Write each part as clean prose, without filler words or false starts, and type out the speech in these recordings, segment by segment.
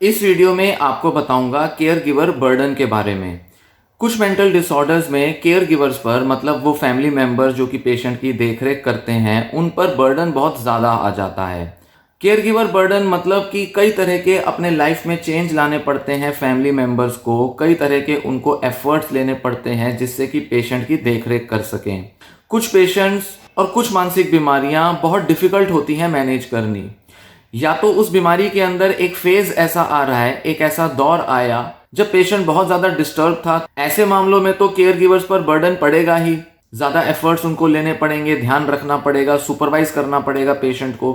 इस वीडियो में आपको बताऊंगा केयर गिवर बर्डन के बारे में। कुछ मेंटल डिसऑर्डर्स में केयर गिवर्स पर मतलब वो फैमिली मेंबर्स जो कि पेशेंट की देखरेख करते हैं उन पर बर्डन बहुत ज़्यादा आ जाता है। केयर गिवर बर्डन मतलब कि कई तरह के अपने लाइफ में चेंज लाने पड़ते हैं फैमिली मेंबर्स को, कई तरह के उनको एफर्ट्स लेने पड़ते हैं जिससे कि पेशेंट की देखरेख कर सकें। कुछ पेशेंट्स और कुछ मानसिक बीमारियां बहुत डिफ़िकल्ट होती हैं मैनेज करनी। या तो उस बीमारी के अंदर एक फेज ऐसा आ रहा है, एक ऐसा दौर आया जब पेशेंट बहुत ज्यादा डिस्टर्ब था। ऐसे मामलों में तो केयर गिवर्स पर बर्डन पड़ेगा ही, ज्यादा एफर्ट्स उनको लेने पड़ेंगे, ध्यान रखना पड़ेगा, सुपरवाइज करना पड़ेगा पेशेंट को।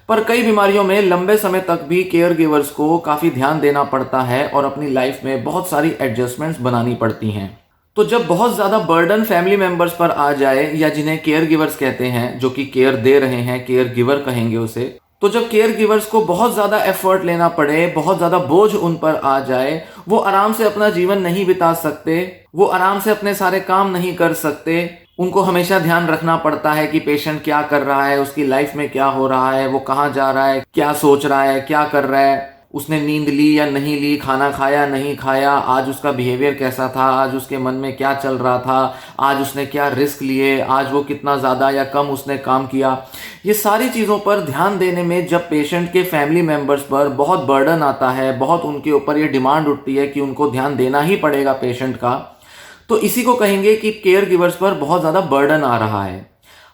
पर कई बीमारियों में लंबे समय तक भी केयर गिवर्स को काफी ध्यान देना पड़ता है और अपनी लाइफ में बहुत सारी एडजस्टमेंट्स बनानी पड़ती हैं। तो जब बहुत ज्यादा बर्डन फैमिली मेंबर्स पर आ जाए या जिन्हें केयर गिवर्स कहते हैं, जो कि केयर दे रहे हैं, केयर गिवर कहेंगे उसे, तो जब केयर गिवर्स को बहुत ज़्यादा एफर्ट लेना पड़े, बहुत ज़्यादा बोझ उन पर आ जाए, वो आराम से अपना जीवन नहीं बिता सकते, वो आराम से अपने सारे काम नहीं कर सकते। उनको हमेशा ध्यान रखना पड़ता है कि पेशेंट क्या कर रहा है, उसकी लाइफ में क्या हो रहा है, वो कहाँ जा रहा है, क्या सोच रहा है, क्या कर रहा है, उसने नींद ली या नहीं ली, खाना खाया नहीं खाया, आज उसका बिहेवियर कैसा था, आज उसके मन में क्या चल रहा था, आज उसने क्या रिस्क लिए, आज वो कितना ज़्यादा या कम उसने काम किया। ये सारी चीज़ों पर ध्यान देने में जब पेशेंट के फैमिली मेंबर्स पर बहुत बर्डन आता है, बहुत उनके ऊपर ये डिमांड उठती है कि उनको ध्यान देना ही पड़ेगा पेशेंट का, तो इसी को कहेंगे कि केयर गिवर्स पर बहुत ज़्यादा बर्डन आ रहा है।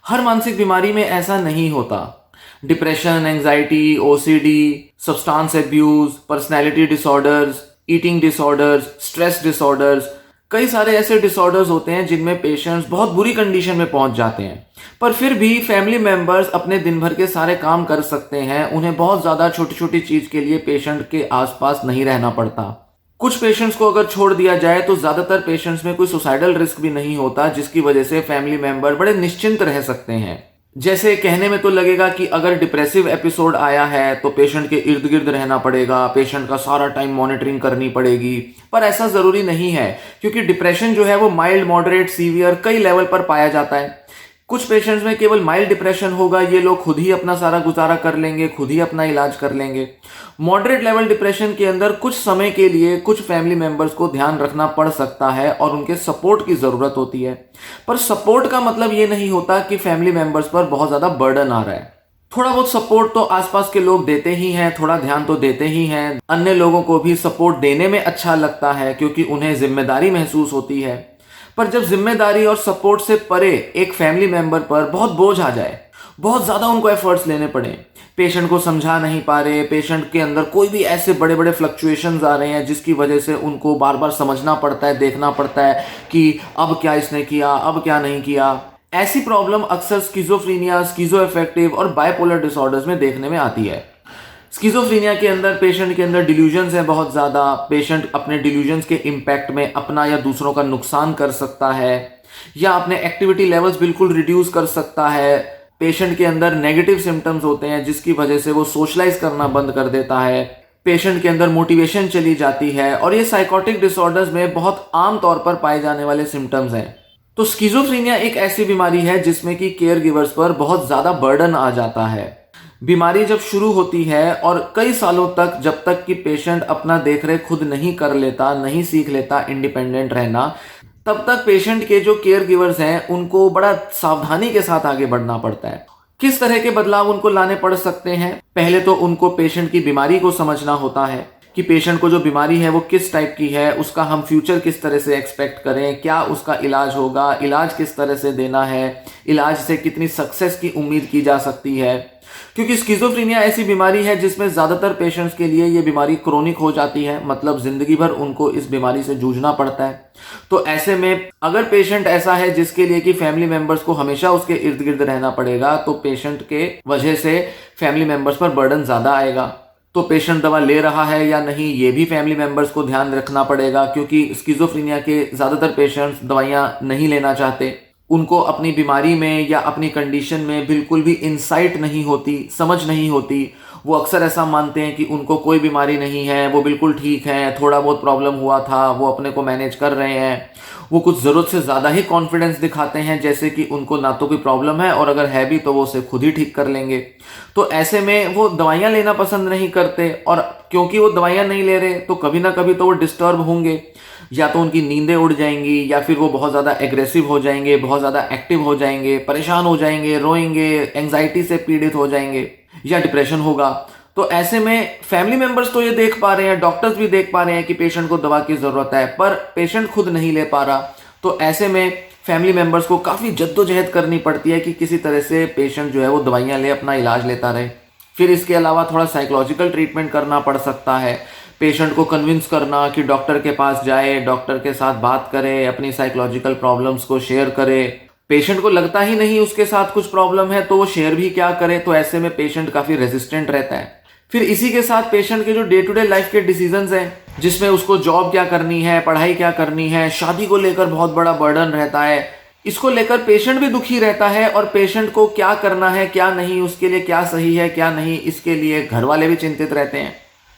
हर मानसिक बीमारी में ऐसा नहीं होता। Depression, anxiety, OCD, substance abuse, personality disorders, eating disorders, stress disorders, कई सारे ऐसे डिसऑर्डर्स होते हैं जिनमें पेशेंट्स बहुत बुरी कंडीशन में पहुंच जाते हैं। पर फिर भी फैमिली मेंबर्स अपने दिन भर के सारे काम कर सकते हैं, उन्हें बहुत ज़्यादा छोटी छोटी चीज़ के लिए पेशेंट के आसपास नहीं रहना पड़ता। कुछ पेशेंट्स को अगर छोड़ दिया जाए तो ज़्यादातर पेशेंट्स में कोई सुसाइडल रिस्क भी नहीं होता, जिसकी वजह से फैमिली मेंबर बड़े निश्चिंत रह सकते हैं। जैसे कहने में तो लगेगा कि अगर डिप्रेसिव एपिसोड आया है तो पेशेंट के इर्द गिर्द रहना पड़ेगा, पेशेंट का सारा टाइम मॉनिटरिंग करनी पड़ेगी, पर ऐसा ज़रूरी नहीं है, क्योंकि डिप्रेशन जो है वो माइल्ड, मॉडरेट, सीवियर कई लेवल पर पाया जाता है। कुछ पेशेंट्स में केवल माइल्ड डिप्रेशन होगा, ये लोग खुद ही अपना सारा गुजारा कर लेंगे, खुद ही अपना इलाज कर लेंगे। मॉडरेट लेवल डिप्रेशन के अंदर कुछ समय के लिए कुछ फैमिली मेंबर्स को ध्यान रखना पड़ सकता है और उनके सपोर्ट की ज़रूरत होती है। पर सपोर्ट का मतलब ये नहीं होता कि फैमिली मेंबर्स पर बहुत ज़्यादा बर्डन आ रहा है। थोड़ा बहुत सपोर्ट तो आसपास के लोग देते ही हैं, थोड़ा ध्यान तो देते ही हैं। अन्य लोगों को भी सपोर्ट देने में अच्छा लगता है क्योंकि उन्हें जिम्मेदारी महसूस होती है। पर जब जिम्मेदारी और सपोर्ट से परे एक फैमिली मेंबर पर बहुत बोझ आ जाए, बहुत ज़्यादा उनको एफर्ट्स लेने पड़े, पेशेंट को समझा नहीं पा रहे, पेशेंट के अंदर कोई भी ऐसे बड़े बड़े फ्लक्चुएशंस आ रहे हैं जिसकी वजह से उनको बार बार समझना पड़ता है, देखना पड़ता है कि अब क्या इसने किया, अब क्या नहीं किया। ऐसी प्रॉब्लम अक्सर स्किज़ोफ्रेनिया, स्किज़ोअफेक्टिव और बाइपोलर डिसऑर्डर्स में देखने में आती है। स्किज़ोफ्रेनिया के अंदर पेशेंट के अंदर डिल्यूजन्स हैं बहुत ज़्यादा, पेशेंट अपने डिल्यूजन्स के इम्पैक्ट में अपना या दूसरों का नुकसान कर सकता है या अपने एक्टिविटी लेवल्स बिल्कुल रिड्यूस कर सकता है। पेशेंट के अंदर नेगेटिव सिम्टम्स होते हैं जिसकी वजह से वो सोशलाइज करना बंद कर देता है, पेशेंट के अंदर मोटिवेशन चली जाती है, और ये साइकोटिक डिसऑर्डर्स में बहुत आम तौर पर पाए जाने वाले सिम्टम्स हैं। तो स्किज़ोफ्रेनिया एक ऐसी बीमारी है जिसमें कि केयर गिवर्स पर बहुत ज़्यादा बर्डन आ जाता है। बीमारी जब शुरू होती है और कई सालों तक, जब तक कि पेशेंट अपना देखरेख खुद नहीं कर लेता, नहीं सीख लेता इंडिपेंडेंट रहना, तब तक पेशेंट के जो केयर गिवर्स हैं उनको बड़ा सावधानी के साथ आगे बढ़ना पड़ता है। किस तरह के बदलाव उनको लाने पड़ सकते हैं? पहले तो उनको पेशेंट की बीमारी को समझना होता है कि पेशेंट को जो बीमारी है वो किस टाइप की है, उसका हम फ्यूचर किस तरह से एक्सपेक्ट करें, क्या उसका इलाज होगा, इलाज किस तरह से देना है, इलाज से कितनी सक्सेस की उम्मीद की जा सकती है। क्योंकि स्किज़ोफ्रेनिया ऐसी बीमारी है जिसमें ज़्यादातर पेशेंट्स के लिए ये बीमारी क्रोनिक हो जाती है, मतलब ज़िंदगी भर उनको इस बीमारी से जूझना पड़ता है। तो ऐसे में अगर पेशेंट ऐसा है जिसके लिए कि फैमिली मेंबर्स को हमेशा उसके इर्द गिर्द रहना पड़ेगा, तो पेशेंट के वजह से फैमिली मेंबर्स पर बर्डन ज़्यादा आएगा। तो पेशेंट दवा ले रहा है या नहीं, ये भी फैमिली मेंबर्स को ध्यान रखना पड़ेगा, क्योंकि स्किज़ोफ्रेनिया के ज़्यादातर पेशेंट्स दवाइयाँ नहीं लेना चाहते। उनको अपनी बीमारी में या अपनी कंडीशन में बिल्कुल भी इंसाइट नहीं होती, समझ नहीं होती। वो अक्सर ऐसा मानते हैं कि उनको कोई बीमारी नहीं है, वो बिल्कुल ठीक हैं, थोड़ा बहुत प्रॉब्लम हुआ था, वो अपने को मैनेज कर रहे हैं। वो कुछ ज़रूरत से ज़्यादा ही कॉन्फिडेंस दिखाते हैं, जैसे कि उनको ना तो कोई प्रॉब्लम है और अगर है भी तो वो उसे खुद ही ठीक कर लेंगे। तो ऐसे में वो दवाइयाँ लेना पसंद नहीं करते, और क्योंकि वो दवाइयाँ नहीं ले रहे तो कभी ना कभी तो वो डिस्टर्ब होंगे, या तो उनकी नींदें उड़ जाएंगी, या फिर वो बहुत ज़्यादा एग्रेसिव हो जाएंगे, बहुत ज़्यादा एक्टिव हो जाएंगे, परेशान हो जाएंगे, रोएंगे, एंग्जाइटी से पीड़ित हो जाएंगे, या डिप्रेशन होगा। तो ऐसे में फैमिली मेंबर्स तो ये देख पा रहे हैं, डॉक्टर्स भी देख पा रहे हैं कि पेशेंट को दवा की ज़रूरत है, पर पेशेंट खुद नहीं ले पा रहा। तो ऐसे में फैमिली मेंबर्स को काफ़ी जद्दोजहद करनी पड़ती है कि किसी तरह से पेशेंट जो है वो दवाइयाँ ले, अपना इलाज लेता रहे। फिर इसके अलावा थोड़ा साइकोलॉजिकल ट्रीटमेंट करना पड़ सकता है, पेशेंट को कन्विंस करना कि डॉक्टर के पास जाए, डॉक्टर के साथ बात करे, अपनी साइकोलॉजिकल प्रॉब्लम्स को शेयर करे। पेशेंट को लगता ही नहीं उसके साथ कुछ प्रॉब्लम है तो वो शेयर भी क्या करे, तो ऐसे में पेशेंट काफ़ी रेजिस्टेंट रहता है। फिर इसी के साथ पेशेंट के जो डे टू डे लाइफ के डिसीजंस हैं, जिसमें उसको जॉब क्या करनी है, पढ़ाई क्या करनी है, शादी को लेकर बहुत बड़ा बर्डन रहता है, इसको लेकर पेशेंट भी दुखी रहता है, और पेशेंट को क्या करना है क्या नहीं, उसके लिए क्या सही है क्या नहीं, इसके लिए घर वाले भी चिंतित रहते हैं।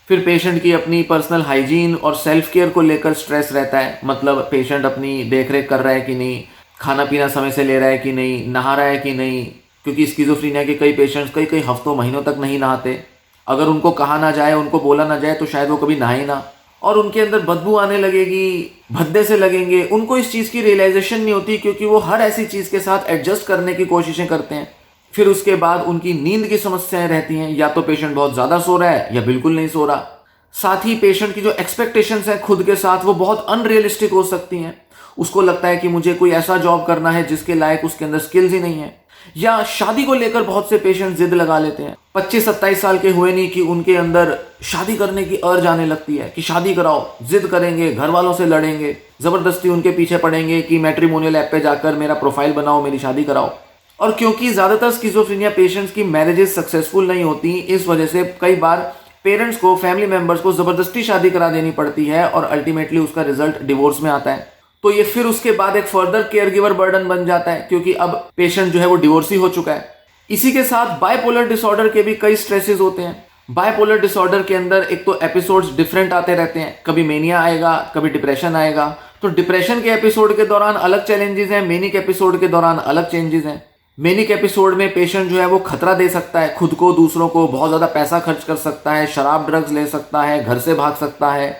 फिर पेशेंट की अपनी पर्सनल हाइजीन और सेल्फ केयर को लेकर स्ट्रेस रहता है, मतलब पेशेंट अपनी देख रेख कर रहा है कि नहीं, खाना पीना समय से ले रहा है कि नहीं, नहा रहा है कि नहीं, क्योंकि स्किज़ोफ्रेनिया के कई पेशेंट्स कई कई हफ्तों महीनों तक नहीं नहाते। अगर उनको कहा ना जाए, उनको बोला ना जाए तो शायद वो कभी नहाए ना, और उनके अंदर बदबू आने लगेगी, भद्दे से लगेंगे। उनको इस चीज़ की रियलाइजेशन नहीं होती, क्योंकि वो हर ऐसी चीज़ के साथ एडजस्ट करने की कोशिशें करते हैं। फिर उसके बाद उनकी नींद की समस्याएं रहती हैं, या तो पेशेंट बहुत ज़्यादा सो रहा है या बिल्कुल नहीं सो रहा। साथ ही पेशेंट की जो एक्सपेक्टेशंस हैं खुद के साथ, वो बहुत अनरियलिस्टिक हो सकती हैं। उसको लगता है कि मुझे कोई ऐसा जॉब करना है जिसके लायक उसके अंदर स्किल्स ही नहीं है। या शादी को लेकर बहुत से पेशेंट जिद लगा लेते हैं, 25-27 साल के हुए नहीं कि उनके अंदर शादी करने की अर्ज आने लगती है कि शादी कराओ, जिद करेंगे, घर वालों से लड़ेंगे, ज़बरदस्ती उनके पीछे पड़ेंगे कि मैट्रिमोनियल ऐप पे जाकर मेरा प्रोफाइल बनाओ, मेरी शादी कराओ। और क्योंकि ज़्यादातर स्किज़ोफ्रेनिया पेशेंट्स की मैरिजेस सक्सेसफुल नहीं होती, इस वजह से कई बार पेरेंट्स को, फैमिली मेंबर्स को ज़बरदस्ती शादी करा देनी पड़ती है, और अल्टीमेटली उसका रिजल्ट डिवोर्स में आता है। तो ये फिर उसके बाद एक फर्दर केयर गिवर बर्डन बन जाता है, क्योंकि अब पेशेंट जो है वो डिवोर्सी हो चुका है। इसी के साथ बायपोलर डिसऑर्डर के भी कई स्ट्रेसेस होते हैं। बायपोलर डिसऑर्डर के अंदर एक तो एपिसोड्स डिफरेंट आते रहते हैं, कभी मेनिया आएगा, कभी डिप्रेशन आएगा। तो डिप्रेशन के एपिसोड के दौरान अलग चैलेंजेस हैं, मेनिक एपिसोड के दौरान अलग चेंजेस हैं। मेनिक एपिसोड में पेशेंट जो है वो खतरा दे सकता है, खुद को, दूसरों को, बहुत ज़्यादा पैसा खर्च कर सकता है, शराब ड्रग्स ले सकता है, घर से भाग सकता है।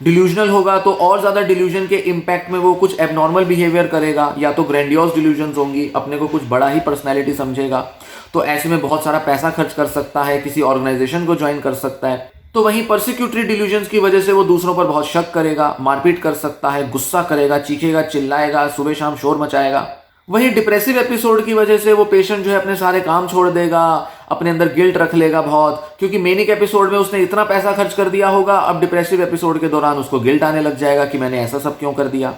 डिल्यूजनल होगा तो और ज़्यादा डिल्यूजन के इम्पैक्ट में वो कुछ एबनॉर्मल बिहेवियर करेगा, या तो ग्रैंडियोस डिल्यूजन्स होंगी, अपने को कुछ बड़ा ही पर्सनैलिटी समझेगा। तो ऐसे में बहुत सारा पैसा खर्च कर सकता है, किसी ऑर्गेनाइजेशन को ज्वाइन कर सकता है। तो वहीं परसिक्यूटरी डिल्यूजन्स की वजह से वो दूसरों पर बहुत शक करेगा, मारपीट कर सकता है, गुस्सा करेगा, चीखेगा, चिल्लाएगा, सुबह शाम शोर मचाएगा। वहीं डिप्रेसिव एपिसोड की वजह से वो पेशेंट जो है अपने सारे काम छोड़ देगा, अपने अंदर गिल्ट रख लेगा बहुत, क्योंकि मेनिक एपिसोड में उसने इतना पैसा खर्च कर दिया होगा, अब डिप्रेसिव एपिसोड के दौरान उसको गिल्ट आने लग जाएगा कि मैंने ऐसा सब क्यों कर दिया।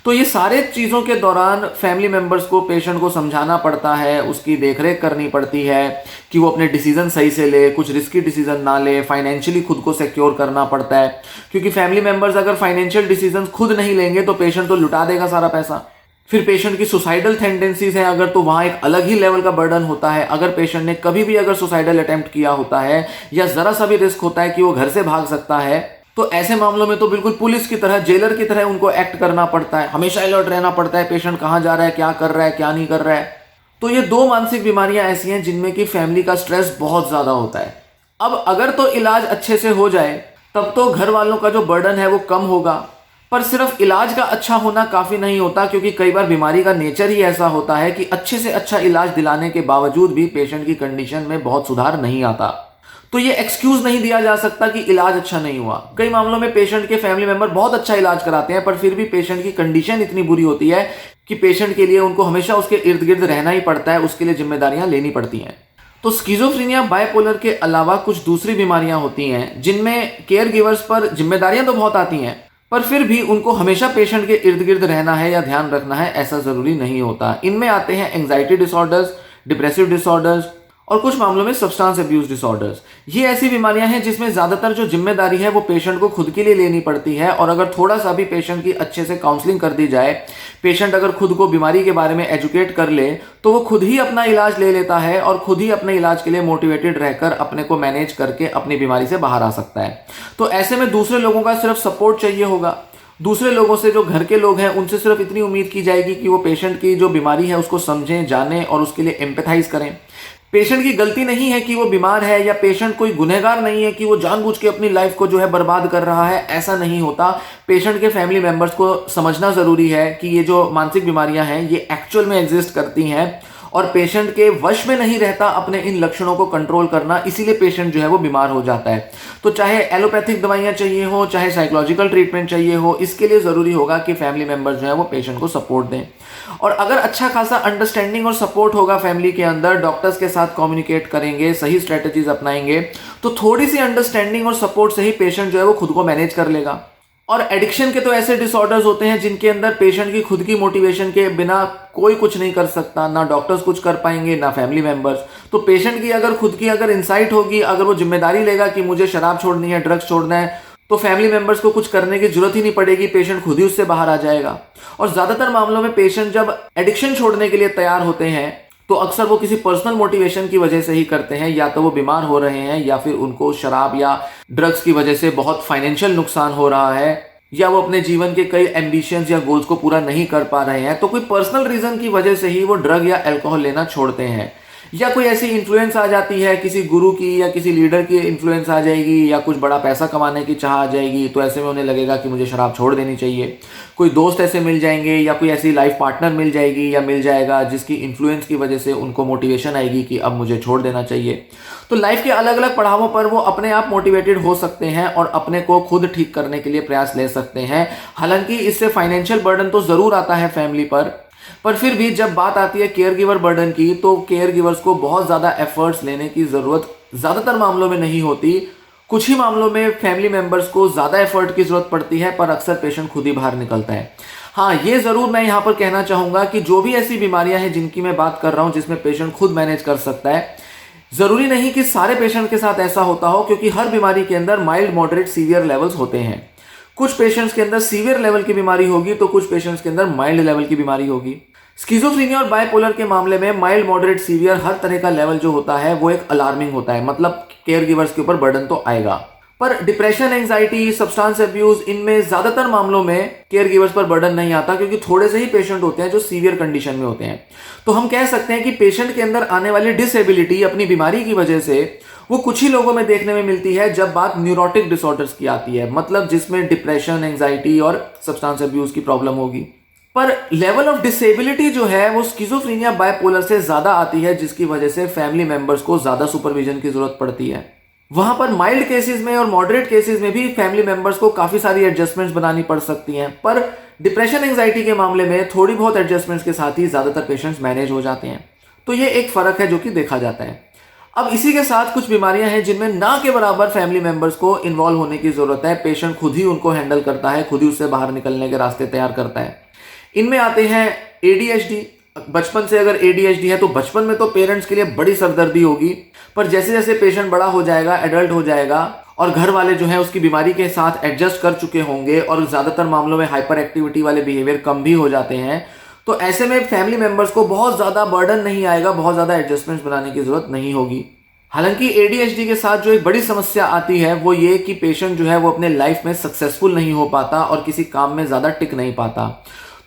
तो ये सारे चीज़ों के दौरान फैमिली मेंबर्स को, पेशेंट को समझाना पड़ता है, उसकी देखरेख करनी पड़ती है कि वो अपने डिसीजन सही से ले, कुछ रिस्की डिसीजन ना ले, फाइनेंशियली खुद को सिक्योर करना पड़ता है, क्योंकि फैमिली मेंबर्स अगर फाइनेंशियल डिसीजन खुद नहीं लेंगे तो पेशेंट तो लुटा देगा सारा पैसा। फिर पेशेंट की सुसाइडल टेंडेंसीज हैं अगर, तो वहाँ एक अलग ही लेवल का बर्डन होता है। अगर पेशेंट ने कभी भी अगर सुसाइडल अटेम्प्ट किया होता है, या ज़रा सा भी रिस्क होता है कि वो घर से भाग सकता है, तो ऐसे मामलों में तो बिल्कुल पुलिस की तरह, जेलर की तरह उनको एक्ट करना पड़ता है, हमेशा अलर्ट रहना पड़ता है, पेशेंट कहाँ जा रहा है, क्या कर रहा है, क्या नहीं कर रहा है। तो ये दो मानसिक बीमारियां ऐसी हैं जिनमें कि फैमिली का स्ट्रेस बहुत ज़्यादा होता है। अब अगर तो इलाज अच्छे से हो जाए तब तो घर वालों का जो बर्डन है वो कम होगा, पर सिर्फ इलाज का अच्छा होना काफ़ी नहीं होता, क्योंकि कई बार बीमारी का नेचर ही ऐसा होता है कि अच्छे से अच्छा इलाज दिलाने के बावजूद भी पेशेंट की कंडीशन में बहुत सुधार नहीं आता। तो ये एक्सक्यूज़ नहीं दिया जा सकता कि इलाज अच्छा नहीं हुआ। कई मामलों में पेशेंट के फैमिली मेंबर बहुत अच्छा इलाज कराते हैं, पर फिर भी पेशेंट की कंडीशन इतनी बुरी होती है कि पेशेंट के लिए उनको हमेशा उसके इर्द गिर्द रहना ही पड़ता है, उसके लिए जिम्मेदारियां लेनी पड़ती हैं। तो स्किज़ोफ्रेनिया, बायपोलर के अलावा कुछ दूसरी बीमारियां होती हैं जिनमें केयर गिवर्स पर जिम्मेदारियां तो बहुत आती हैं, पर फिर भी उनको हमेशा पेशेंट के इर्द गिर्द रहना है या ध्यान रखना है, ऐसा ज़रूरी नहीं होता। इनमें आते हैं एंग्जाइटी डिसऑर्डर्स, डिप्रेसिव डिसऑर्डर्स, और कुछ मामलों में सब्सटेंस अब्यूज डिसऑर्डर्स। ये ऐसी बीमारियां हैं जिसमें ज्यादातर जो जिम्मेदारी है वो पेशेंट को खुद के लिए लेनी पड़ती है, और अगर थोड़ा सा भी पेशेंट की अच्छे से काउंसलिंग कर दी जाए, पेशेंट अगर खुद को बीमारी के बारे में एजुकेट कर ले, तो वो खुद ही अपना इलाज ले लेता है और खुद ही अपने इलाज के लिए मोटिवेटेड रहकर अपने को मैनेज करके अपनी बीमारी से बाहर आ सकता है। तो ऐसे में दूसरे लोगों का सिर्फ सपोर्ट चाहिए होगा। दूसरे लोगों से, जो घर के लोग हैं, उनसे सिर्फ इतनी उम्मीद की जाएगी कि वो पेशेंट की जो बीमारी है उसको समझें, जानें और उसके लिए एम्पैथाइज करें। पेशेंट की गलती नहीं है कि वो बीमार है, या पेशेंट कोई गुनहगार नहीं है कि वो जानबूझ के अपनी लाइफ को जो है बर्बाद कर रहा है, ऐसा नहीं होता। पेशेंट के फैमिली मेंबर्स को समझना जरूरी है कि ये जो मानसिक बीमारियां हैं ये एक्चुअल में एग्जिस्ट करती हैं, और पेशेंट के वश में नहीं रहता अपने इन लक्षणों को कंट्रोल करना, इसीलिए पेशेंट जो है वो बीमार हो जाता है। तो चाहे एलोपैथिक दवाइयां चाहिए हो, चाहे साइकोलॉजिकल ट्रीटमेंट चाहिए हो, इसके लिए जरूरी होगा कि फैमिली मेंबर्स जो है वो पेशेंट को सपोर्ट दें। और अगर अच्छा खासा अंडरस्टैंडिंग और सपोर्ट होगा फैमिली के अंदर, डॉक्टर्स के साथ कम्युनिकेट करेंगे, सही स्ट्रेटेजीज अपनाएंगे, तो थोड़ी सी अंडरस्टैंडिंग और सपोर्ट से ही पेशेंट जो है वो खुद को मैनेज कर लेगा। और एडिक्शन के तो ऐसे डिसऑर्डर्स होते हैं जिनके अंदर पेशेंट की खुद की मोटिवेशन के बिना कोई कुछ नहीं कर सकता, ना डॉक्टर्स कुछ कर पाएंगे ना फैमिली मेंबर्स। तो पेशेंट की अगर खुद की अगर इंसाइट होगी, अगर वो जिम्मेदारी लेगा कि मुझे शराब छोड़नी है, ड्रग्स छोड़ना है, तो फैमिली मेंबर्स को कुछ करने की जरूरत ही नहीं पड़ेगी, पेशेंट खुद ही उससे बाहर आ जाएगा। और ज्यादातर मामलों में पेशेंट जब एडिक्शन छोड़ने के लिए तैयार होते हैं तो अक्सर वो किसी पर्सनल मोटिवेशन की वजह से ही करते हैं, या तो वो बीमार हो रहे हैं, या फिर उनको शराब या ड्रग्स की वजह से बहुत फाइनेंशियल नुकसान हो रहा है, या वो अपने जीवन के कई एम्बिशंस या गोल्स को पूरा नहीं कर पा रहे हैं, तो कोई पर्सनल रीजन की वजह से ही वो ड्रग या अल्कोहल लेना छोड़ते हैं। या कोई ऐसी इन्फ्लुएंस आ जाती है, किसी गुरु की या किसी लीडर की इन्फ्लुएंस आ जाएगी, या कुछ बड़ा पैसा कमाने की चाह आ जाएगी, तो ऐसे में उन्हें लगेगा कि मुझे शराब छोड़ देनी चाहिए। कोई दोस्त ऐसे मिल जाएंगे, या कोई ऐसी लाइफ पार्टनर मिल जाएगी या मिल जाएगा जिसकी इन्फ्लुएंस की वजह से उनको मोटिवेशन आएगी कि अब मुझे छोड़ देना चाहिए। तो लाइफ के अलग अलग पड़ावों पर वो अपने आप मोटिवेटेड हो सकते हैं और अपने को खुद ठीक करने के लिए प्रयास ले सकते हैं। हालांकि इससे फाइनेंशियल बर्डन तो जरूर आता है फैमिली पर फिर भी जब बात आती है केयर गिवर बर्डन की, तो केयर गिवर्स को बहुत ज़्यादा एफर्ट्स लेने की ज़रूरत ज़्यादातर मामलों में नहीं होती। कुछ ही मामलों में फैमिली मेंबर्स को ज़्यादा एफर्ट की ज़रूरत पड़ती है, पर अक्सर पेशेंट खुद ही बाहर निकलता है। हाँ, ये ज़रूर मैं यहाँ पर कहना चाहूँगा कि जो भी ऐसी बीमारियाँ हैं जिनकी मैं बात कर रहा हूँ, जिसमें पेशेंट खुद मैनेज कर सकता है, ज़रूरी नहीं कि सारे पेशेंट के साथ ऐसा होता हो, क्योंकि हर बीमारी के अंदर माइल्ड, मॉडरेट, सीवियर लेवल्स होते हैं। कुछ पेशेंट्स के अंदर सीवियर लेवल की बीमारी होगी, तो कुछ पेशेंट्स के अंदर माइल्ड लेवल की बीमारी होगी। स्किज़ोफ्रेनिया और बाइपोलर के मामले में माइल्ड, मॉडरेट, सीवियर हर तरह का लेवल जो होता है वो एक अलार्मिंग होता है, मतलब केयर गिवर्स के ऊपर बर्डन तो आएगा। पर डिप्रेशन, एंजाइटी, सब्सटेंस अब्यूज, इनमें ज्यादातर मामलों में केयर गिवर्स पर बर्डन नहीं आता, क्योंकि थोड़े से ही पेशेंट होते हैं जो सीवियर कंडीशन में होते हैं। तो हम कह सकते हैं कि पेशेंट के अंदर आने वाली डिसेबिलिटी अपनी बीमारी की वजह से वो कुछ ही लोगों में देखने में मिलती है जब बात न्यूरोटिक डिसऑर्डर्स की आती है, मतलब जिसमें डिप्रेशन, एंजाइटी और सब्सटेंस अब्यूज की प्रॉब्लम होगी। पर लेवल ऑफ डिसेबिलिटी जो है वो स्किज़ोफ्रेनिया, बाइपोलर से ज्यादा आती है, जिसकी वजह से फैमिली मेंबर्स को ज्यादा सुपरविजन की जरूरत पड़ती है। वहां पर माइल्ड केसेस में और मॉडरेट केसेस में भी फैमिली मेंबर्स को काफी सारी एडजस्टमेंट्स बनानी पड़ सकती हैं, पर डिप्रेशन, एंजाइटी के मामले में थोड़ी बहुत एडजस्टमेंट्स के साथ ही ज्यादातर पेशेंट्स मैनेज हो जाते हैं। तो ये एक फर्क है जो कि देखा जाता है। अब इसी के साथ कुछ बीमारियां हैं जिनमें ना के बराबर फैमिली मेंबर्स को इन्वॉल्व होने की जरूरत है। पेशेंट खुद ही उनको हैंडल करता है, खुद ही उससे बाहर निकलने के रास्ते तैयार करता है। इनमें आते हैं एडीएचडी। बचपन से अगर एडीएचडी है तो बचपन में तो पेरेंट्स के लिए बड़ी सरदर्दी होगी, पर जैसे जैसे पेशेंट बड़ा हो जाएगा, एडल्ट हो जाएगा, और घर वाले जो है उसकी बीमारी के साथ एडजस्ट कर चुके होंगे, और ज्यादातर मामलों में हाइपर एक्टिविटी वाले बिहेवियर कम भी हो जाते हैं, तो ऐसे में फैमिली मेंबर्स को बहुत ज्यादा बर्डन नहीं आएगा, बहुत ज्यादा एडजस्टमेंट्स बनाने की जरूरत नहीं होगी। हालांकि एडीएचडी के साथ जो एक बड़ी समस्या आती है वो ये कि पेशेंट जो है वो अपने लाइफ में सक्सेसफुल नहीं हो पाता और किसी काम में ज्यादा टिक नहीं पाता।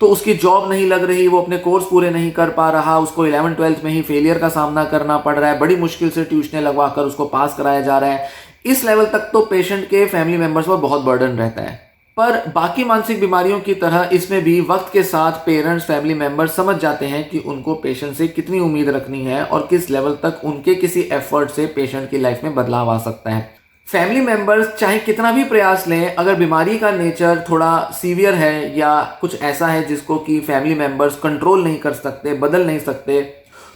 तो उसकी जॉब नहीं लग रही, वो अपने कोर्स पूरे नहीं कर पा रहा, उसको 11th-12th में ही फेलियर का सामना करना पड़ रहा है, बड़ी मुश्किल से ट्यूशनें लगवाकर उसको पास कराया जा रहा है। इस लेवल तक तो पेशेंट के फैमिली मेंबर्स पर बहुत बर्डन रहता है। पर बाकी मानसिक बीमारियों की तरह इसमें भी वक्त के साथ पेरेंट्स, फैमिली मेंबर्स समझ जाते हैं कि उनको पेशेंट से कितनी उम्मीद रखनी है और किस लेवल तक उनके किसी एफर्ट से पेशेंट की लाइफ में बदलाव आ सकता है। फैमिली मेंबर्स चाहे कितना भी प्रयास लें, अगर बीमारी का नेचर थोड़ा सीवियर है या कुछ ऐसा है जिसको कि फैमिली मेंबर्स कंट्रोल नहीं कर सकते, बदल नहीं सकते,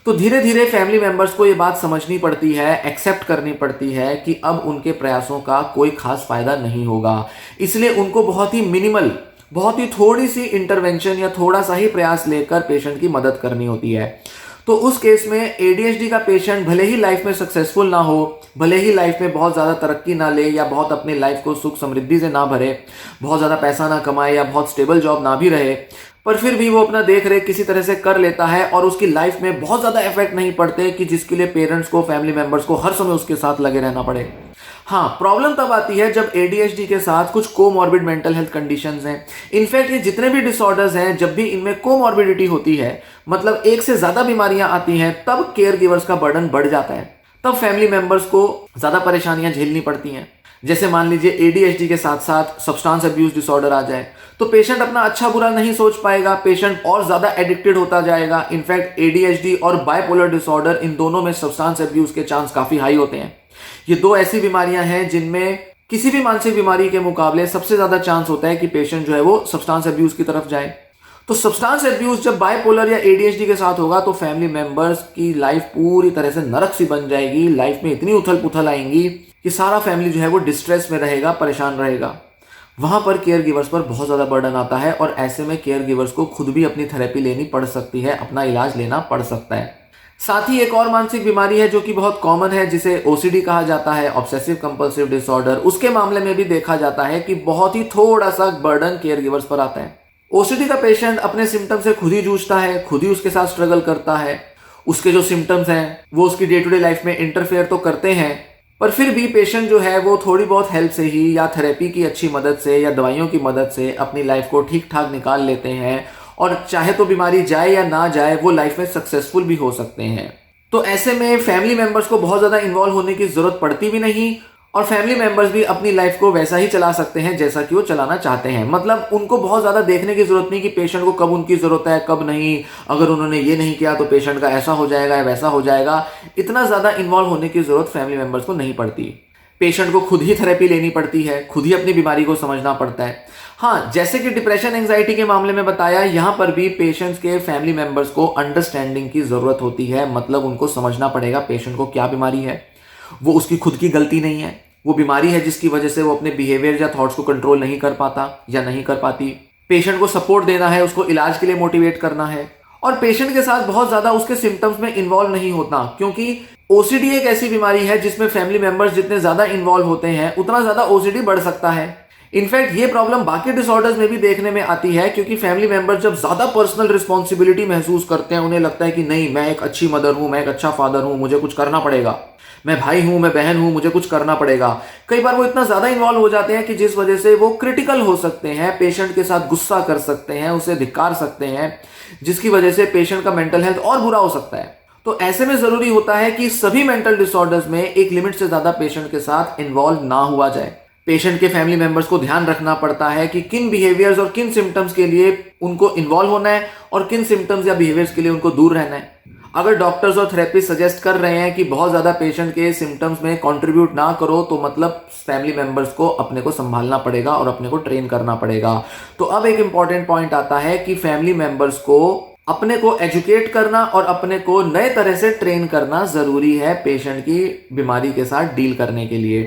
तो धीरे धीरे फैमिली मेंबर्स को ये बात समझनी पड़ती है, एक्सेप्ट करनी पड़ती है कि अब उनके प्रयासों का कोई खास फायदा नहीं होगा। इसलिए उनको बहुत ही मिनिमल, बहुत ही थोड़ी सी इंटरवेंशन या थोड़ा सा ही प्रयास लेकर पेशेंट की मदद करनी होती है। तो उस केस में एडीएचडी का पेशेंट भले ही लाइफ में सक्सेसफुल ना हो, भले ही लाइफ में बहुत ज़्यादा तरक्की ना ले या बहुत अपनी लाइफ को सुख समृद्धि से ना भरे, बहुत ज़्यादा पैसा ना कमाए या बहुत स्टेबल जॉब ना भी रहे, पर फिर भी वो अपना देख रेख किसी तरह से कर लेता है और उसकी लाइफ में बहुत ज़्यादा इफेक्ट नहीं पड़ते कि जिसके लिए पेरेंट्स को, फैमिली मेंबर्स को हर समय उसके साथ लगे रहना पड़े। हाँ, प्रॉब्लम तब आती है जब एडीएचडी के साथ कुछ कोमॉर्बिड मेंटल हेल्थ कंडीशंस हैं। इनफैक्ट ये जितने भी डिसऑर्डर्स हैं, जब भी इनमें कोमॉर्बिडिटी होती है, मतलब एक से ज़्यादा बीमारियां आती हैं, तब केयर गिवर्स का बर्डन बढ़ जाता है। तब फैमिली मेंबर्स को ज़्यादा परेशानियां झेलनी पड़ती हैं। जैसे मान लीजिए एडीएचडी के साथ साथ सब्सटेंस अब्यूज डिसऑर्डर आ जाए, तो पेशेंट अपना अच्छा बुरा नहीं सोच पाएगा, पेशेंट और ज़्यादा एडिक्टेड होता जाएगा। इनफैक्ट एडीएचडी और बाइपोलर डिसऑर्डर, इन दोनों में सब्सटेंस अब्यूज के चांस काफ़ी हाई होते हैं। ये दो ऐसी बीमारियां हैं जिनमें किसी भी मानसिक बीमारी के मुकाबले सबसे ज़्यादा चांस होता है कि पेशेंट जो है वो सब्सटेंस अब्यूज की तरफ जाए। तो सब्सटेंस अब्यूज जब बाइपोलर या एडीएचडी के साथ होगा तो फैमिली मेंबर्स की लाइफ पूरी तरह से नरक सी बन जाएगी। लाइफ में इतनी उथल पुथल आएंगी कि सारा फैमिली जो है वो डिस्ट्रेस में रहेगा, परेशान रहेगा। वहां पर केयर गिवर्स पर बहुत ज़्यादा बर्डन आता है और ऐसे में केयर गिवर्स को खुद भी अपनी थेरेपी लेनी पड़ सकती है, अपना इलाज लेना पड़ सकता है। साथ ही एक और मानसिक बीमारी है जो कि बहुत कॉमन है, जिसे ओसीडी कहा जाता है, ऑब्सेसिव कंपल्सिव डिसऑर्डर। उसके मामले में भी देखा जाता है कि बहुत ही थोड़ा सा बर्डन केयर गिवर्स पर आता है। ओसीडी का पेशेंट अपने सिम्टम से खुद ही जूझता है, खुद ही उसके साथ स्ट्रगल करता है। उसके जो सिम्टम्स हैं वो उसकी डे टू डे लाइफ में इंटरफेयर तो करते हैं, पर फिर भी पेशेंट जो है वो थोड़ी बहुत हेल्प से ही या थेरेपी की अच्छी मदद से या दवाइयों की मदद से अपनी लाइफ को ठीक ठाक निकाल लेते हैं और चाहे तो बीमारी जाए या ना जाए, वो लाइफ में सक्सेसफुल भी हो सकते हैं। तो ऐसे में फैमिली मेंबर्स को बहुत ज़्यादा इन्वॉल्व होने की ज़रूरत पड़ती भी नहीं और फैमिली मेंबर्स भी अपनी लाइफ को वैसा ही चला सकते हैं जैसा कि वो चलाना चाहते हैं। मतलब उनको बहुत ज़्यादा देखने की ज़रूरत नहीं कि पेशेंट को कब उनकी ज़रूरत है, कब नहीं। अगर उन्होंने ये नहीं किया तो पेशेंट का ऐसा हो जाएगा या वैसा हो जाएगा। इतना ज़्यादा इन्वॉल्व होने की ज़रूरत फैमिली मेंबर्स को नहीं पड़ती। पेशेंट को खुद ही थेरेपी लेनी पड़ती है, खुद ही अपनी बीमारी को समझना पड़ता है। हाँ, जैसे कि डिप्रेशन एंजाइटी के मामले में बताया, यहाँ पर भी पेशेंट्स के फैमिली मेंबर्स को अंडरस्टैंडिंग की ज़रूरत होती है। मतलब उनको समझना पड़ेगा पेशेंट को क्या बीमारी है, वो उसकी खुद की गलती नहीं है, वो बीमारी है जिसकी वजह से वो अपने बिहेवियर या थॉट्स को कंट्रोल नहीं कर पाता या नहीं कर पाती। पेशेंट को सपोर्ट देना है, उसको इलाज के लिए मोटिवेट करना है और पेशेंट के साथ बहुत ज़्यादा उसके सिम्टम्स में इन्वॉल्व नहीं होता, क्योंकि ओसीडी एक ऐसी बीमारी है जिसमें फैमिली मेंबर्स जितने ज़्यादा इन्वॉल्व होते हैं उतना ज़्यादा ओसीडी बढ़ सकता है। इनफैक्ट ये प्रॉब्लम बाकी डिसऑर्डर्स में भी देखने में आती है, क्योंकि फैमिली मेंबर्स जब ज़्यादा पर्सनल रिस्पॉन्सिबिलिटी महसूस करते हैं, उन्हें लगता है कि नहीं, मैं एक अच्छी मदर हूँ, मैं एक अच्छा फादर हूँ, मुझे कुछ करना पड़ेगा, मैं भाई हूँ, मैं बहन हूँ, मुझे कुछ करना पड़ेगा। कई बार वो इतना ज़्यादा इन्वॉल्व हो जाते हैं कि जिस वजह से वो क्रिटिकल हो सकते हैं, पेशेंट के साथ गुस्सा कर सकते हैं, उसे धिक्कार सकते हैं, जिसकी वजह से पेशेंट का मेंटल हेल्थ और बुरा हो सकता है। तो ऐसे में ज़रूरी होता है कि सभी मेंटल डिसऑर्डर्स में एक लिमिट से ज़्यादा पेशेंट के साथ इन्वॉल्व ना हुआ जाए। पेशेंट के फैमिली मेंबर्स को ध्यान रखना पड़ता है कि किन बिहेवियर्स और किन सिम्टम्स के लिए उनको इन्वॉल्व होना है और किन सिम्टम्स या बिहेवियर्स के लिए उनको दूर रहना है। अगर डॉक्टर्स और थेरेपिस्ट सजेस्ट कर रहे हैं कि बहुत ज़्यादा पेशेंट के सिम्टम्स में कंट्रीब्यूट ना करो, तो मतलब फैमिली मेंबर्स को अपने को संभालना पड़ेगा और अपने को ट्रेन करना पड़ेगा। तो अब एक इम्पॉर्टेंट पॉइंट आता है कि फैमिली मेंबर्स को अपने को एजुकेट करना और अपने को नए तरह से ट्रेन करना ज़रूरी है पेशेंट की बीमारी के साथ डील करने के लिए।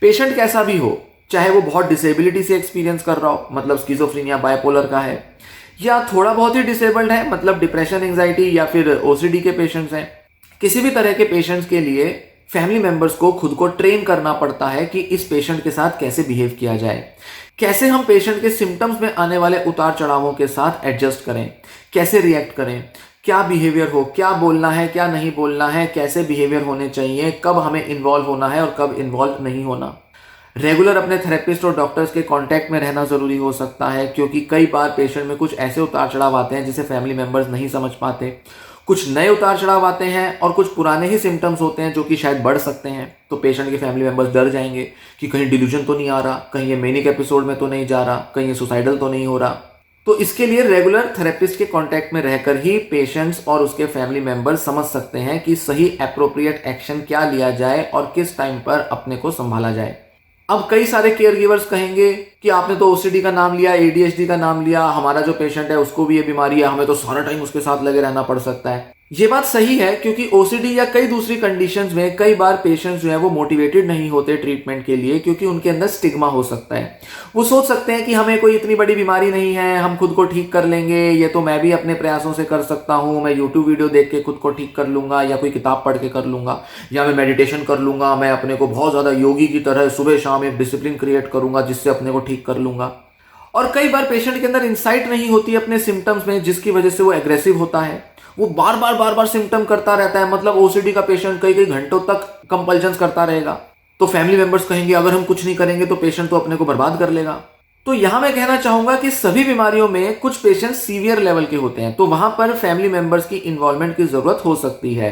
पेशेंट कैसा भी हो, चाहे वो बहुत डिसेबिलिटी से एक्सपीरियंस कर रहा हो, मतलब स्किज़ोफ्रेनिया, बाइपोलर का है, या थोड़ा बहुत ही डिसेबल्ड है, मतलब डिप्रेशन एंजाइटी या फिर ओसीडी के पेशेंट्स हैं, किसी भी तरह के पेशेंट्स के लिए फैमिली मेंबर्स को खुद को ट्रेन करना पड़ता है कि इस पेशेंट के साथ कैसे बिहेव किया जाए, कैसे हम पेशेंट के सिम्टम्स में आने वाले उतार चढ़ावों के साथ एडजस्ट करें, कैसे रिएक्ट करें, क्या बिहेवियर हो, क्या बोलना है, क्या नहीं बोलना है, कैसे बिहेवियर होने चाहिए, कब हमें इन्वॉल्व होना है और कब इन्वॉल्व नहीं होना। रेगुलर अपने थेरेपिस्ट और डॉक्टर्स के कांटेक्ट में रहना ज़रूरी हो सकता है, क्योंकि कई बार पेशेंट में कुछ ऐसे उतार चढ़ाव आते हैं जिसे फैमिली मेंबर्स नहीं समझ पाते। कुछ नए उतार चढ़ाव आते हैं और कुछ पुराने ही सिम्टम्स होते हैं जो कि शायद बढ़ सकते हैं। तो पेशेंट के फैमिली मेंबर्स डर जाएंगे कि कहीं डिल्यूजन तो नहीं आ रहा, कहीं ये मैनिक एपिसोड में तो नहीं जा रहा, कहीं ये सुसाइडल तो नहीं हो रहा। तो इसके लिए रेगुलर थेरेपिस्ट के कांटेक्ट में रहकर ही पेशेंट्स और उसके फैमिली मेंबर्स समझ सकते हैं कि सही एप्रोप्रिएट एक्शन क्या लिया जाए और किस टाइम पर अपने को संभाला जाए। अब कई सारे केयर गिवर्स कहेंगे कि आपने तो ओसीडी का नाम लिया, एडीएचडी का नाम लिया, हमारा जो पेशेंट है उसको भी ये बीमारी है, हमें तो सारा टाइम उसके साथ लगे रहना पड़ सकता है। ये बात सही है क्योंकि ओसीडी या कई दूसरी कंडीशंस में कई बार पेशेंट्स जो है वो मोटिवेटेड नहीं होते ट्रीटमेंट के लिए, क्योंकि उनके अंदर स्टिग्मा हो सकता है। वो सोच सकते हैं कि हमें कोई इतनी बड़ी बीमारी नहीं है, हम खुद को ठीक कर लेंगे, ये तो मैं भी अपने प्रयासों से कर सकता हूँ, मैं यूट्यूब वीडियो देख के खुद को ठीक कर लूंगा, या कोई किताब पढ़ के कर लूंगा, या मैं मेडिटेशन कर लूंगा, मैं अपने को बहुत ज़्यादा योगी की तरह सुबह शाम एक डिसिप्लिन क्रिएट करूंगा जिससे अपने को ठीक कर लूंगा। और कई बार पेशेंट के अंदर इंसाइट नहीं होती अपने सिम्टम्स में, जिसकी वजह से वो एग्रेसिव होता है। वो बार बार सिम्टम करता रहता है। मतलब ओसीडी का पेशेंट कई घंटों तक कंपल्जन्स करता रहेगा, तो फैमिली मेंबर्स कहेंगे अगर हम कुछ नहीं करेंगे तो पेशेंट तो अपने को बर्बाद कर लेगा। तो यहां मैं कहना चाहूंगा कि सभी बीमारियों में कुछ पेशेंट सीवियर लेवल के होते हैं, तो वहां पर फैमिली मेंबर्स की इन्वॉल्वमेंट की जरूरत हो सकती है।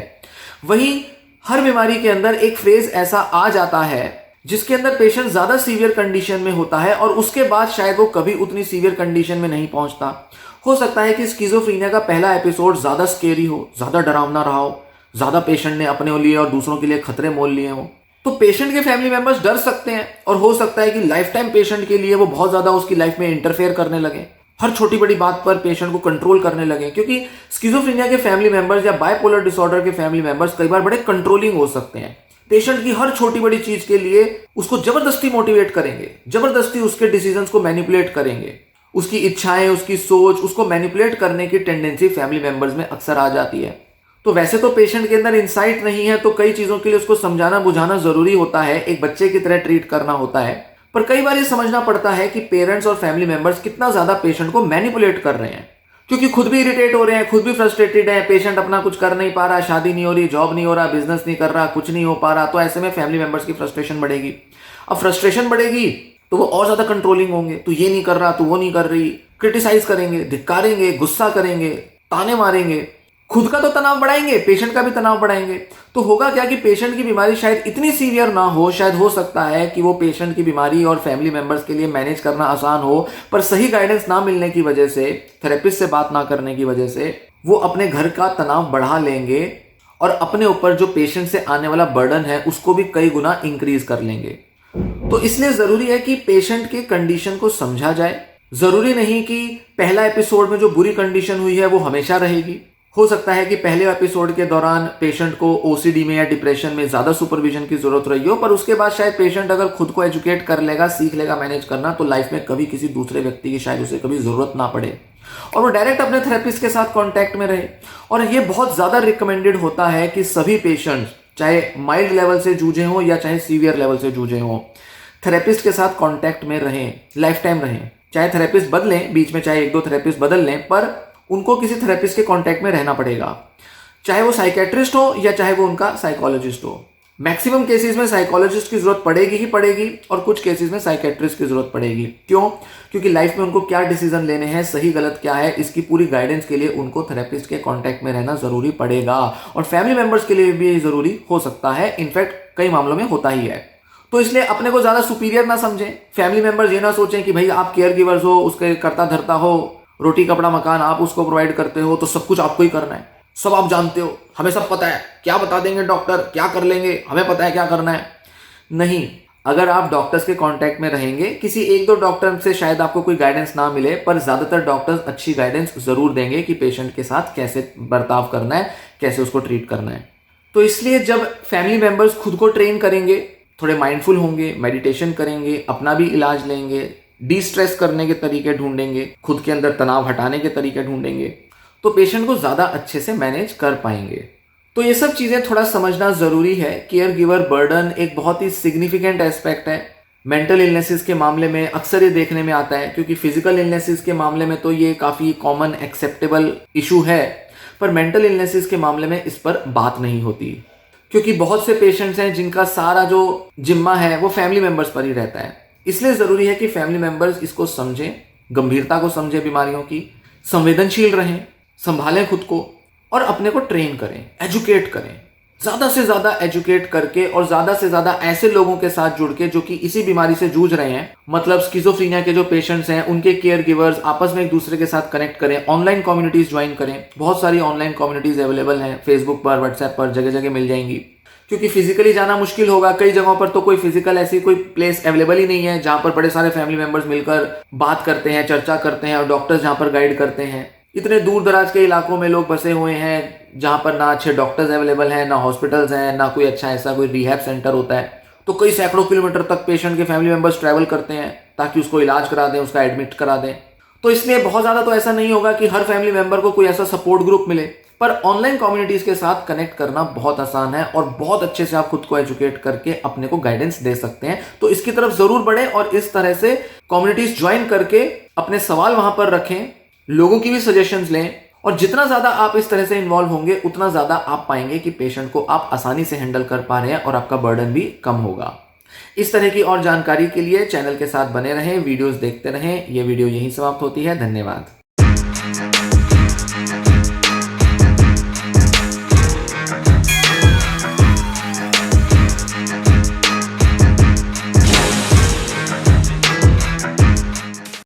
वहीं हर बीमारी के अंदर एक फेज ऐसा आ जाता है जिसके अंदर पेशेंट ज्यादा सीवियर कंडीशन में होता है और उसके बाद शायद वो कभी उतनी सीवियर कंडीशन में नहीं पहुंचता। हो सकता है कि स्किज़ोफ्रेनिया का पहला एपिसोड ज्यादा स्केरी हो, ज्यादा डरावना रहा हो, ज्यादा पेशेंट ने अपने लिए और दूसरों के लिए खतरे मोल लिए हो, तो पेशेंट के फैमिली मेंबर्स डर सकते हैं और हो सकता है कि लाइफ टाइम पेशेंट के लिए वो बहुत ज्यादा उसकी लाइफ में इंटरफेयर करने लगे, हर छोटी बड़ी बात पर पेशेंट को कंट्रोल करने लगे। क्योंकि स्किज़ोफ्रेनिया के फैमिली मेंबर्स या बाइपोलर डिसऑर्डर के फैमिली मेंबर्स कई बार बड़े कंट्रोलिंग हो सकते हैं। पेशेंट की हर छोटी बड़ी चीज के लिए उसको जबरदस्ती मोटिवेट करेंगे, जबरदस्ती उसके डिसीजंस को मैनिपुलेट करेंगे, उसकी इच्छाएं, उसकी सोच, उसको मैनिपुलेट करने की टेंडेंसी फैमिली मेंबर्स में अक्सर आ जाती है। तो वैसे तो पेशेंट के अंदर इंसाइट नहीं है, तो कई चीजों के लिए उसको समझाना बुझाना जरूरी होता है, एक बच्चे की तरह ट्रीट करना होता है। पर कई बार ये समझना पड़ता है कि पेरेंट्स और फैमिली मेंबर्स कितना ज्यादा पेशेंट को मैनिपुलेट कर रहे हैं, क्योंकि खुद भी इरिटेट हो रहे हैं, खुद भी फ्रस्ट्रेटेड है, पेशेंट अपना कुछ कर नहीं पा रहा, शादी नहीं हो रही, जॉब नहीं हो रहा, बिजनेस नहीं कर रहा, कुछ नहीं हो पा रहा। तो ऐसे में फैमिली मेंबर्स की फ्रस्ट्रेशन बढ़ेगी। अब फ्रस्ट्रेशन बढ़ेगी तो वो और ज्यादा कंट्रोलिंग होंगे, तू ये नहीं कर रहा, तू वो नहीं कर रही, क्रिटिसाइज करेंगे, धिक्कारेंगे, गुस्सा करेंगे, ताने मारेंगे, खुद का तो तनाव बढ़ाएंगे, पेशेंट का भी तनाव बढ़ाएंगे। तो होगा क्या कि पेशेंट की बीमारी शायद इतनी सीवियर ना हो, शायद हो सकता है कि वो पेशेंट की बीमारी और फैमिली मेंबर्स के लिए मैनेज करना आसान हो, पर सही गाइडेंस ना मिलने की वजह से, थेरेपिस्ट से बात ना करने की वजह से वो अपने घर का तनाव बढ़ा लेंगे और अपने ऊपर जो पेशेंट से आने वाला बर्डन है उसको भी कई गुना इंक्रीज कर लेंगे। तो इसलिए जरूरी है कि पेशेंट की कंडीशन को समझा जाए। जरूरी नहीं कि पहला एपिसोड में जो बुरी कंडीशन हुई है वो हमेशा रहेगी। हो सकता है कि पहले एपिसोड के दौरान पेशेंट को ओसीडी में या डिप्रेशन में ज्यादा सुपरविजन की जरूरत रही हो, पर उसके बाद शायद पेशेंट अगर खुद को एजुकेट कर लेगा, सीख लेगा मैनेज करना, तो लाइफ में कभी किसी दूसरे व्यक्ति की शायद उसे कभी जरूरत ना पड़े और वो डायरेक्ट अपने थेरेपिस्ट के साथ कांटेक्ट में रहे। और ये बहुत ज्यादा रिकमेंडेड होता है कि सभी पेशेंट्स चाहे माइल्ड लेवल से जूझे हों या चाहे सीवियर लेवल से जूझे हों, थेरेपिस्ट के साथ कांटेक्ट में रहें, लाइफ टाइम रहें। चाहे थेरेपिस्ट बदलें, बीच में चाहे एक दो थेरेपिस्ट बदल लें, पर उनको किसी थेरेपिस्ट के कांटेक्ट में रहना पड़ेगा, चाहे वो साइकेट्रिस्ट हो या चाहे वो उनका साइकोलॉजिस्ट हो। मैक्सिमम केसेस में साइकोलॉजिस्ट की जरूरत पड़ेगी ही पड़ेगी और कुछ केसेस में साइकेट्रिस्ट की जरूरत पड़ेगी। क्यों? क्योंकि लाइफ में उनको क्या डिसीजन लेने हैं, सही गलत क्या है, इसकी पूरी गाइडेंस के लिए उनको थेरेपिस्ट के कांटेक्ट में रहना जरूरी पड़ेगा और फैमिली मेंबर्स के लिए भी जरूरी हो सकता है, इनफैक्ट कई मामलों में होता ही है। तो इसलिए अपने को ज्यादा सुपीरियर ना समझें। फैमिली मेंबर्स ये ना सोचें कि भाई आप केयर गिवर्स हो, उसके करता धरता हो, रोटी कपड़ा मकान आप उसको प्रोवाइड करते हो, तो सब कुछ आपको ही करना है, सब आप जानते हो, हमें सब पता है, क्या बता देंगे डॉक्टर, क्या कर लेंगे, हमें पता है क्या करना है। नहीं, अगर आप डॉक्टर्स के कांटेक्ट में रहेंगे, किसी एक दो डॉक्टर से शायद आपको कोई गाइडेंस ना मिले, पर ज्यादातर डॉक्टर्स अच्छी गाइडेंस जरूर देंगे कि पेशेंट के साथ कैसे बर्ताव करना है, कैसे उसको ट्रीट करना है। तो इसलिए जब फैमिली मेंबर्स खुद को ट्रेन करेंगे, थोड़े माइंडफुल होंगे, मेडिटेशन करेंगे, अपना भी इलाज लेंगे, डी स्ट्रेस करने के तरीके ढूंढेंगे, खुद के अंदर तनाव हटाने के तरीके ढूंढेंगे, तो पेशेंट को ज्यादा अच्छे से मैनेज कर पाएंगे। तो ये सब चीजें थोड़ा समझना जरूरी है। केयर गिवर बर्डन एक बहुत ही सिग्निफिकेंट एस्पेक्ट है। मेंटल इलनेसेस के मामले में अक्सर ये देखने में आता है, क्योंकि फिजिकल इलनेसेस के मामले में तो ये काफी कॉमन एक्सेप्टेबल इशू है, पर मेंटल इलनेसेस के मामले में इस पर बात नहीं होती, क्योंकि बहुत से पेशेंट्स हैं जिनका सारा जो जिम्मा है वो फैमिली मेंबर्स पर ही रहता है। इसलिए जरूरी है कि फैमिली मेंबर्स इसको समझें, गंभीरता को समझें, बीमारियों की, संवेदनशील रहें, संभालें खुद को और अपने को ट्रेन करें, एजुकेट करें, ज्यादा से ज्यादा एजुकेट करके और ज्यादा से ज्यादा ऐसे लोगों के साथ जुड़ के जो कि इसी बीमारी से जूझ रहे हैं, मतलब स्किज़ोफ्रेनिया के जो पेशेंट्स हैं उनके केयर गिवर्स आपस में एक दूसरे के साथ कनेक्ट करें, ऑनलाइन कम्युनिटीज ज्वाइन करें। बहुत सारी ऑनलाइन कम्युनिटीज अवेलेबल हैं, फेसबुक पर, व्हाट्सएप पर, जगह जगह मिल जाएंगी। क्योंकि फिजिकली जाना मुश्किल होगा, कई जगहों पर तो कोई फिजिकल ऐसी कोई प्लेस अवेलेबल ही नहीं है जहां पर बड़े सारे फैमिली मेंबर्स मिलकर बात करते हैं, चर्चा करते हैं और डॉक्टर्स जहां पर गाइड करते हैं। इतने दूर दराज के इलाकों में लोग बसे हुए हैं जहां पर ना अच्छे डॉक्टर्स अवेलेबल हैं, ना हॉस्पिटल्स हैं, ना कोई अच्छा ऐसा कोई रिहैब सेंटर होता है। तो कई सैकड़ों किलोमीटर तक पेशेंट के फैमिली मेंबर्स ट्रैवल करते हैं ताकि उसको इलाज करा दें, उसका एडमिट करा दें। तो इसलिए बहुत ज़्यादा तो ऐसा नहीं होगा कि हर फैमिली मेंबर को कोई ऐसा सपोर्ट ग्रुप मिले, पर ऑनलाइन कम्युनिटीज़ के साथ कनेक्ट करना बहुत आसान है और बहुत अच्छे से आप खुद को एजुकेट करके अपने को गाइडेंस दे सकते हैं। तो इसकी तरफ ज़रूर बढ़ें और इस तरह से कम्युनिटीज़ ज्वाइन करके अपने सवाल वहां पर रखें, लोगों की भी सजेशंस लें, और जितना ज़्यादा आप इस तरह से इन्वॉल्व होंगे उतना ज़्यादा आप पाएंगे कि पेशेंट को आप आसानी से हैंडल कर पा रहे हैं और आपका बर्डन भी कम होगा। इस तरह की और जानकारी के लिए चैनल के साथ बने रहें, वीडियोस देखते रहें। यह वीडियो यहीं समाप्त होती है। धन्यवाद।